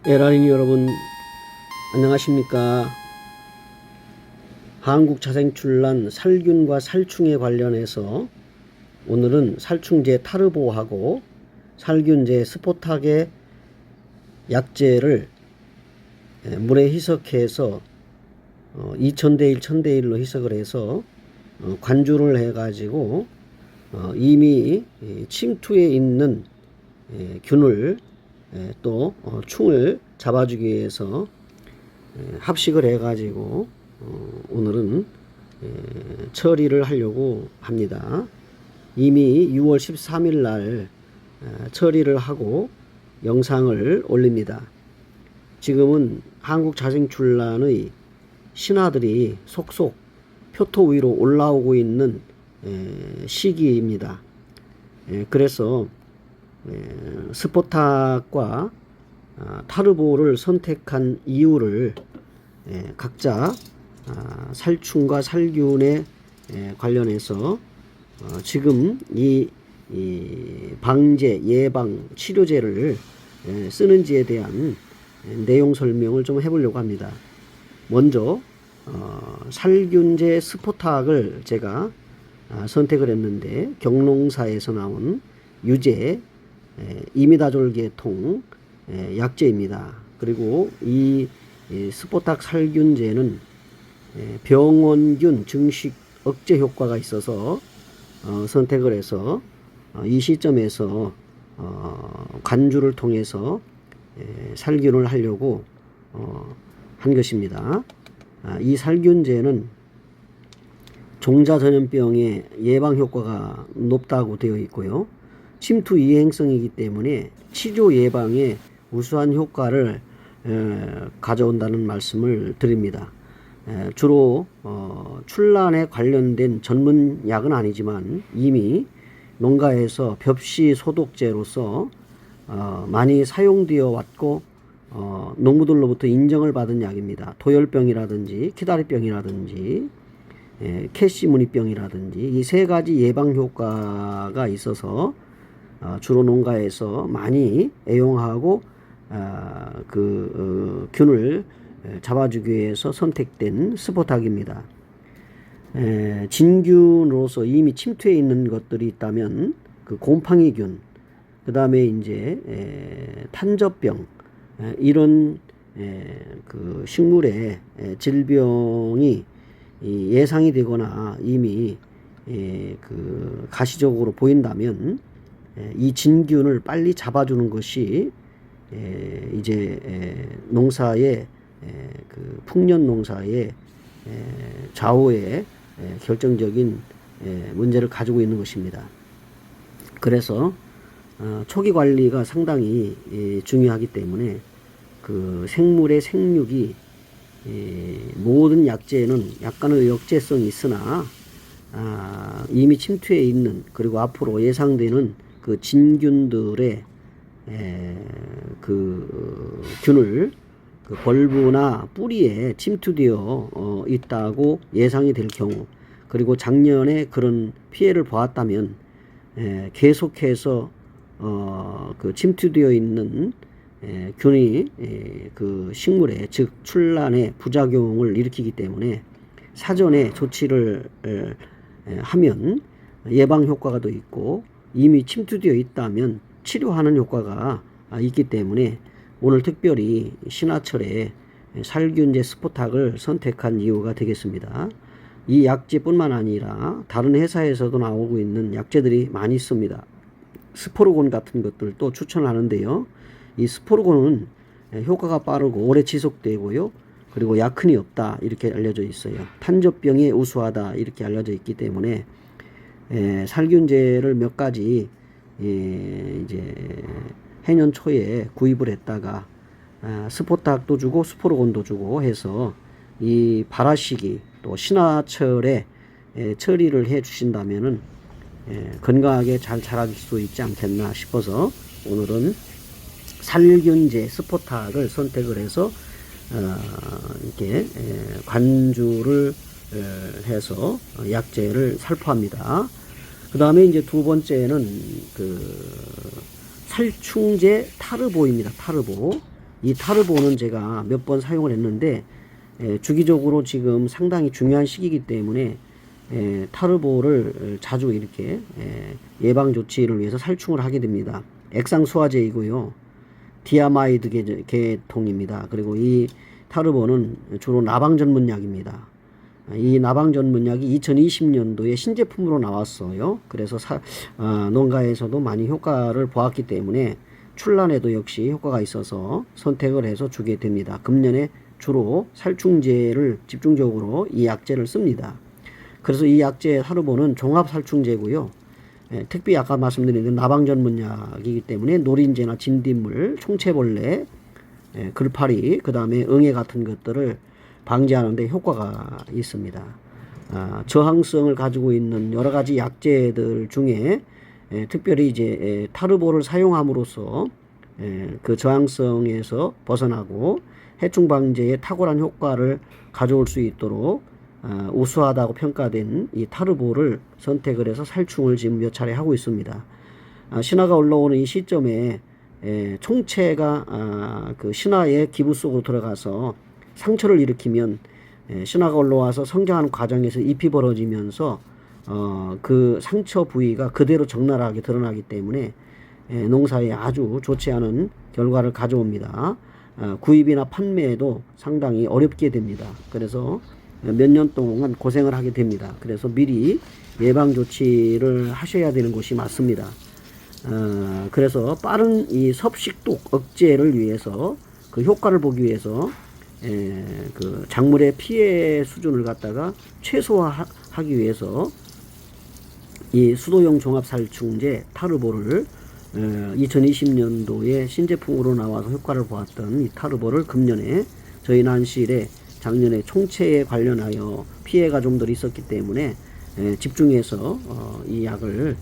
에라인 여러분 안녕하십니까. 한국자생출란 살균과 살충에 관련해서 오늘은 살충제 타르보하고 살균제 스포탁의 약제를 물에 희석해서 2000대1 1000대1로 희석을 해서 관주를 해 가지고 이미 침투에 있는 균을 또 충을 잡아주기 위해서 합식을 해 가지고 오늘은 처리를 하려고 합니다. 이미 6월 13일 날 처리를 하고 영상을 올립니다. 지금은 한국자생출란의 신하들이 속속 표토 위로 올라오고 있는 시기입니다. 그래서 스포탁과 타르보를 선택한 이유를 각자 살충과 살균에 관련해서 지금 이 방제, 예방, 치료제를 쓰는지에 대한 내용 설명을 좀 해보려고 합니다. 먼저 살균제 스포탁을 제가 선택을 했는데 경농사에서 나온 유제 이미다졸계통 약제입니다. 그리고 이 스포탁 살균제는 병원균 증식 억제 효과가 있어서 선택을 해서 이 시점에서 관주를 통해서 살균을 하려고 한 것입니다. 이 살균제는 종자 전염병의 예방 효과가 높다고 되어 있고요. 침투 이행성이기 때문에 치료 예방에 우수한 효과를 가져온다는 말씀을 드립니다. 주로 출란에 관련된 전문 약은 아니지만 이미 농가에서 벽시 소독제로서 많이 사용되어 왔고 농부들로부터 인정을 받은 약입니다. 도열병이라든지 키다리병이라든지 캐시무늬병이라든지 이 세 가지 예방 효과가 있어서 주로 농가에서 많이 애용하고 균을 잡아주기 위해서 선택된 스포탁입니다. 진균으로서 이미 침투해 있는 것들이 있다면 그 곰팡이균, 그 다음에 이제 탄저병, 이런 그 식물의 질병이 예상이 되거나 이미 그 가시적으로 보인다면 이 진균을 빨리 잡아주는 것이 이제 농사의 그 풍년 농사의 좌우에 결정적인 문제를 가지고 있는 것입니다. 그래서 초기 관리가 상당히 중요하기 때문에 그 생물의 생육이 모든 약제에는 약간의 역제성이 있으나 이미 침투해 있는 그리고 앞으로 예상되는 그 진균들의 그 균을 그 벌브나 뿌리에 침투되어 있다고 예상이 될 경우, 그리고 작년에 그런 피해를 보았다면 계속해서 그 침투되어 있는 균이 그 식물에, 즉 출란에 부작용을 일으키기 때문에 사전에 조치를 하면 예방 효과가 더 있고 이미 침투되어 있다면 치료하는 효과가 있기 때문에 오늘 특별히 신하철에 살균제 스포탁을 선택한 이유가 되겠습니다. 이 약제뿐만 아니라 다른 회사에서도 나오고 있는 약제들이 많이 있습니다. 스포르곤 같은 것들도 추천하는데요. 이 스포르곤은 효과가 빠르고 오래 지속되고요. 그리고 약흔이 없다 이렇게 알려져 있어요. 탄저병에 우수하다 이렇게 알려져 있기 때문에 살균제를 몇 가지 이제 해년 초에 구입을 했다가 스포탁도 주고 스포르곤도 주고 해서 이 발화시기 또 신하철에 처리를 해 주신다면은 건강하게 잘 자랄 수 있지 않겠나 싶어서 오늘은 살균제 스포탁을 선택을 해서 이렇게 관주를 해서 약제를 살포합니다. 그 다음에 이제 두 번째는 그 살충제 타르보입니다. 타르보. 이 타르보는 제가 몇 번 사용을 했는데 주기적으로 지금 상당히 중요한 시기이기 때문에 타르보를 자주 이렇게 예방 조치를 위해서 살충을 하게 됩니다. 액상수화제이고요. 디아마이드 계통입니다. 그리고 이 타르보는 주로 나방 전문약입니다. 이 나방 전문약이 2020년도에 신제품으로 나왔어요. 그래서 농가에서도 많이 효과를 보았기 때문에 출란에도 역시 효과가 있어서 선택을 해서 주게 됩니다. 금년에 주로 살충제를 집중적으로 이 약제를 씁니다. 그래서 이 약제 타르보는 종합살충제고요. 특히 아까 말씀드린 나방 전문약이기 때문에 노린재나 진딧물, 총체벌레, 글파리, 그 다음에 응애 같은 것들을 방지하는 데 효과가 있습니다. 저항성을 가지고 있는 여러 가지 약제들 중에 특별히 이제 타르보를 사용함으로써 그 저항성에서 벗어나고 해충 방제에 탁월한 효과를 가져올 수 있도록 우수하다고 평가된 이 타르보를 선택을 해서 살충을 지금 몇 차례 하고 있습니다. 신화가 올라오는 이 시점에 총체가 그 신화의 기부 속으로 들어가서 상처를 일으키면 신화가 올라와서 성장하는 과정에서 잎이 벌어지면서 그 상처 부위가 그대로 적나라하게 드러나기 때문에 농사에 아주 좋지 않은 결과를 가져옵니다. 구입이나 판매에도 상당히 어렵게 됩니다. 그래서 몇 년 동안 고생을 하게 됩니다. 그래서 미리 예방 조치를 하셔야 되는 것이 맞습니다. 그래서 빠른 이 섭식독 억제를 위해서 그 효과를 보기 위해서 그 작물의 피해 수준을 갖다가 최소화하기 위해서 이 수도용 종합살충제 타르보를 2020년도에 신제품으로 나와서 효과를 보았던 이 타르보를 금년에 저희 난실에 작년에 총체에 관련하여 피해가 좀 더 있었기 때문에 집중해서 이 약을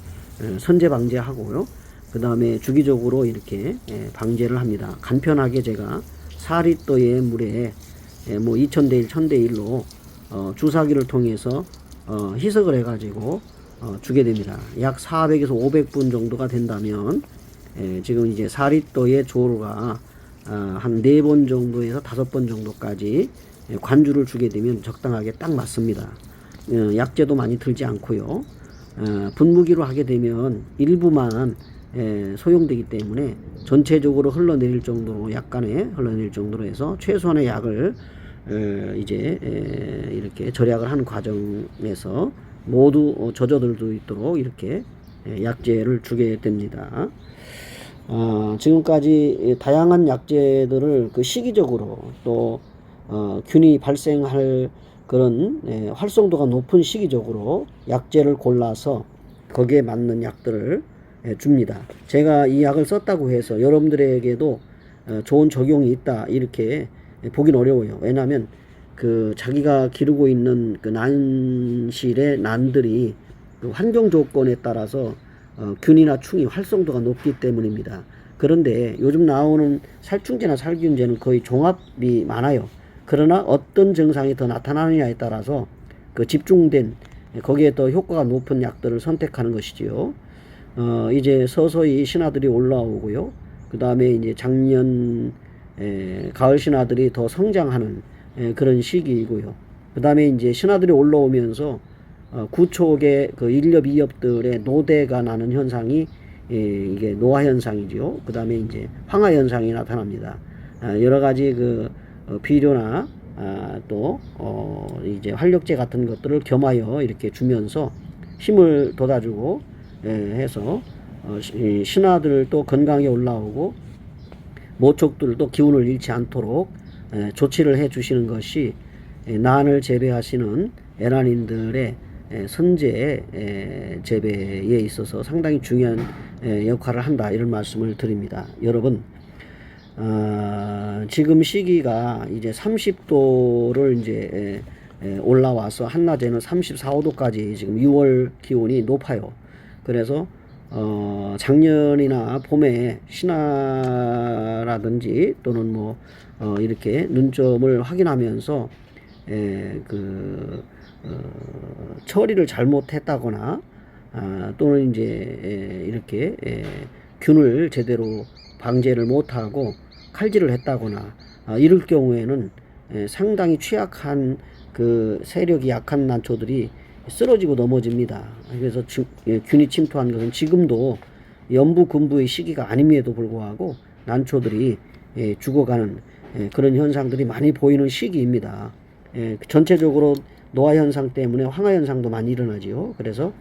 선제 방제하고요. 그 다음에 주기적으로 이렇게 방제를 합니다. 간편하게 제가 4리터의 물에 뭐 2000대1, 1000대1로 주사기를 통해서 희석을 해가지고 주게 됩니다. 약 400에서 500분 정도가 된다면 지금 이제 4리터의 조로가 한 4번 정도에서 5번 정도까지 관주를 주게 되면 적당하게 딱 맞습니다. 약제도 많이 들지 않고요. 분무기로 하게 되면 일부만 소용되기 때문에 전체적으로 흘러내릴 정도로 약간의 흘러내릴 정도로 해서 최소한의 약을 이제 이렇게 절약을 하는 과정에서 모두 젖어들 수 있도록 이렇게 약제를 주게 됩니다. 지금까지 다양한 약제들을 그 시기적으로 또 균이 발생할 그런 활성도가 높은 시기적으로 약제를 골라서 거기에 맞는 약들을 줍니다. 제가 이 약을 썼다고 해서 여러분들에게도 좋은 적용이 있다 이렇게 보긴 어려워요. 왜냐하면 그 자기가 기르고 있는 그 난실의 난들이 그 환경 조건에 따라서 균이나 충이 활성도가 높기 때문입니다. 그런데 요즘 나오는 살충제나 살균제는 거의 종합이 많아요. 그러나 어떤 증상이 더 나타나느냐에 따라서 그 집중된 거기에 더 효과가 높은 약들을 선택하는 것이지요. 이제 서서히 신화들이 올라오고요. 그 다음에 이제 작년 가을 신화들이 더 성장하는 그런 시기이고요. 그 다음에 이제 신화들이 올라오면서 구촉의 그 1엽, 2엽들의 노대가 나는 현상이 이게 노화 현상이죠. 그 다음에 이제 황화 현상이 나타납니다. 여러 가지 그 비료나 또 이제 활력제 같은 것들을 겸하여 이렇게 주면서 힘을 돋아주고 해서 신화들도 건강에 올라오고 모촉들도 기운을 잃지 않도록 조치를 해 주시는 것이 난을 재배하시는 에란인들의 선제 재배에 있어서 상당히 중요한 역할을 한다 이런 말씀을 드립니다. 여러분 지금 시기가 이제 30도를 이제 올라와서 한낮에는 34, 5도까지 지금 6월 기온이 높아요. 그래서 작년이나 봄에 신화라든지 또는 뭐 이렇게 눈점을 확인하면서 처리를 잘못했다거나 또는 이제 이렇게 균을 제대로 방제를 못하고 칼질을 했다거나 이럴 경우에는 상당히 취약한 그 세력이 약한 난초들이 쓰러지고 넘어집니다. 그래서 균이 침투한 것은 지금도 연부금부의 시기가 아님에도 불구하고 난초들이 죽어가는 그런 현상들이 많이 보이는 시기입니다. 전체적으로 노화 현상 때문에 황화 현상도 많이 일어나지요. 그래서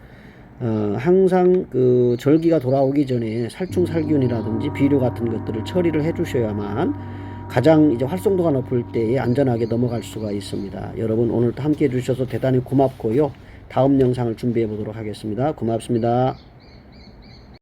항상 그 절기가 돌아오기 전에 살충살균이라든지 비료 같은 것들을 처리를 해 주셔야만 가장 이제 활성도가 높을 때에 안전하게 넘어갈 수가 있습니다. 여러분 오늘도 함께 해 주셔서 대단히 고맙고요. 다음 영상을 준비해 보도록 하겠습니다. 고맙습니다.